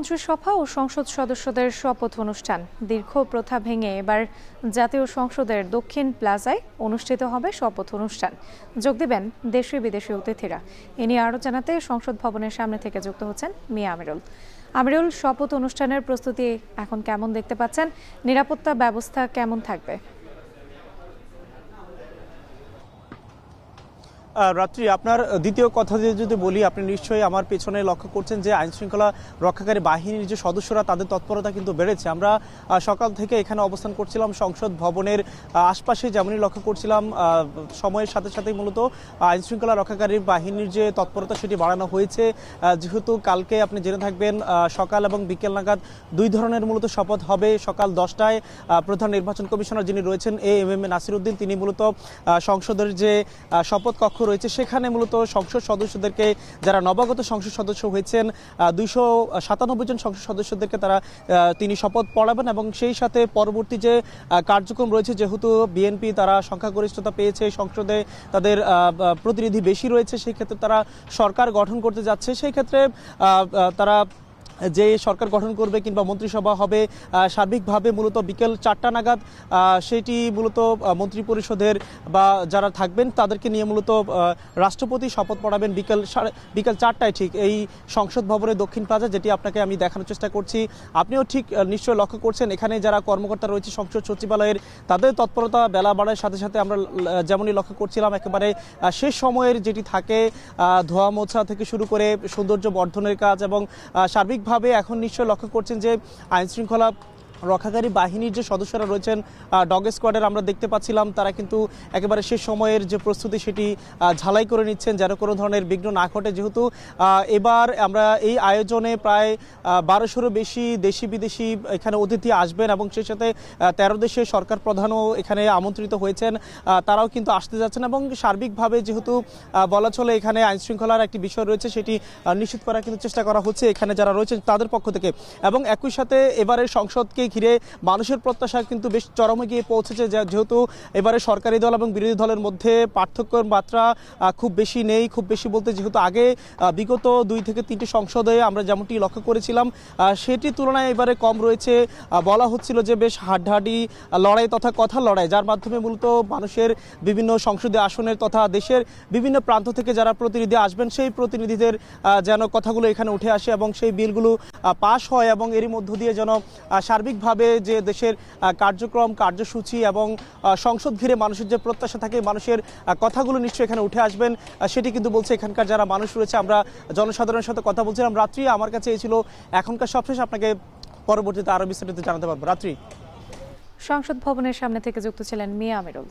মন্ত্রিসভা ও সংসদ সদস্যদের শপথ অনুষ্ঠান দীর্ঘ প্রথা ভেঙে এবার জাতীয় সংসদের দক্ষিণ প্লাজায় অনুষ্ঠিত হবে শপথ অনুষ্ঠান। যোগ দেবেন দেশি বিদেশি অতিথিরা। এ নিয়ে আরও জানাতে সংসদ ভবনের সামনে থেকে যুক্ত হচ্ছেন মিয়া আমিরুল। আমিরুল, শপথ অনুষ্ঠানের প্রস্তুতি এখন কেমন দেখতে পাচ্ছেন? নিরাপত্তা ব্যবস্থা কেমন থাকবে? রাত্রি, আপনার দ্বিতীয় কথা যদি বলি, আপনি নিশ্চয়ই আমার পেছনে লক্ষ্য করছেন যে আইন শৃঙ্খলা রক্ষাকারী বাহিনীর যে সদস্যরা তাদের তৎপরতা কিন্তু বেড়েছে। আমরা সকাল থেকে এখানে অবস্থান করছিলাম সংসদ ভবনের আশপাশে, যেমনই লক্ষ্য করছিলাম সময়ের সাথে সাথেই মূলত আইন শৃঙ্খলা রক্ষাকারী বাহিনীর যে তৎপরতা সেটি বাড়ানো হয়েছে। যেহেতু কালকে আপনি জেনে থাকবেন সকাল এবং বিকেল নাগাদ দুই ধরনের মূলত শপথ হবে। সকাল 10টায় প্রধান নির্বাচন কমিশনার যিনি রয়েছেন এম এ নাসির উদ্দিন, তিনি মূলত সংসদের যে শপথ কক্ষ রয়েছে সেখানে মূলত সংসদ সদস্যদেরকে, যারা নবাগত সংসদ সদস্য হয়েছেন 297 জন সংসদ সদস্যদেরকে তিনি শপথ পড়াবেন। এবং সেই সাথে পরবর্তী যে কার্যক্রম রয়েছে, যেহেতু বিএনপি তারা সংখ্যাগরিষ্ঠতা পেয়েছে, সংসদে তাদের প্রতিনিধি বেশি রয়েছে, সেই ক্ষেত্রে তারা সরকার গঠন করতে যাচ্ছে। সেই ক্ষেত্রে তারা যে সরকার গঠন করবে কিংবা মন্ত্রিসভা হবে সার্বিকভাবে মূলত বিকেল 4টা নাগাদ সেটি মূলত মন্ত্রিপরিষদের বা যারা থাকবেন তাদেরকে নিয়ে মূলত রাষ্ট্রপতি শপথ পড়াবেন বিকেল 4টায় ঠিক এই সংসদ ভবনের দক্ষিণ প্লাজা, যেটি আপনাকে আমি দেখানোর চেষ্টা করছি। আপনিও ঠিক নিশ্চয় লক্ষ্য করছেন এখানে যারা কর্মকর্তা রয়েছে সংসদ সচিবালয়ের, তাদের তৎপরতা বেলা বাড়ার সাথে সাথে আমরা যেমনই লক্ষ্য করছিলাম একেবারে শেষ সময়ের যেটি থাকে ধোয়া মোছা থেকে শুরু করে সৌন্দর্য বর্ধনের কাজ, এবং সার্বিকভাবে এখন নিশ্চয় লক্ষ্য করছেন যে আইন শৃঙ্খলা রক্ষাকারী বাহিনীর যে সদস্যরা রয়েছেন ডগ স্কোয়াডের, আমরা দেখতে পাচ্ছিলাম তারা কিন্তু একেবারে শেষ সময়ের যে প্রস্তুতি সেটি ঝালাই করে নিচ্ছেন যেন কোনো ধরনের বিঘ্ন না ঘটে। যেহেতু এবার আমরা এই আয়োজনে প্রায় 1200-এরও বেশি দেশি বিদেশি এখানে অতিথি আসবেন, এবং সেই সাথে 13 দেশের সরকার প্রধানও এখানে আমন্ত্রিত হয়েছেন, তারাও কিন্তু আসতে যাচ্ছেন। এবং সার্বিকভাবে যেহেতু বলা চলে এখানে আইন শৃঙ্খলার একটি বিষয় রয়েছে, সেটি নিশ্চিত করার কিন্তু চেষ্টা করা হচ্ছে এখানে যারা রয়েছেন তাদের পক্ষ থেকে। এবং একই সাথে এবারের সংসদকে ঘিরে মানুষের প্রত্যাশা কিন্তু বেশ চরমে গিয়ে পৌঁছেছে, যেহেতু এবারে সরকারি দল এবং বিরোধী দলের মধ্যে পার্থক্যের মাত্রা খুব বেশি নেই। খুব বেশি বলতে, যেহেতু আগে বিগত 2 থেকে 3টি সংসদে আমরা যেমনটি লক্ষ্য করেছিলাম সেটির তুলনায় এবারে কম রয়েছে। বলা হচ্ছিল যে বেশ হাড্ডাহাড্ডি লড়াই তথা কথা লড়াই, যার মাধ্যমে মূলত মানুষের বিভিন্ন সংসদীয় আসনের তথা দেশের বিভিন্ন প্রান্ত থেকে যারা প্রতিনিধি আসবেন সেই প্রতিনিধিদের যেন কথাগুলো এখানে উঠে আসে এবং সেই বিলগুলো পাশ হয়, এবং এরই মধ্য দিয়ে যেন সার্বিকভাবে যে দেশের কার্যক্রম কার্যসূচি এবং সংসদ ঘিরে মানুষের যে প্রত্যাশা থাকে, মানুষের কথাগুলো নিশ্চয়ই এখানে উঠে আসবেন সেটি কিন্তু বলছে এখানকার যারা মানুষ রয়েছে। আমরা জনসাধারণের সাথে কথা বলছিলাম। রাত্রি, আমার কাছে এই ছিল এখনকার সবশেষ, আপনাকে পরবর্তীতে আরও বিস্তারিত জানাতে পারবো। রাত্রি, সংসদ ভবনের সামনে থেকে যুক্ত ছিলেন মিয়া আমিরুল।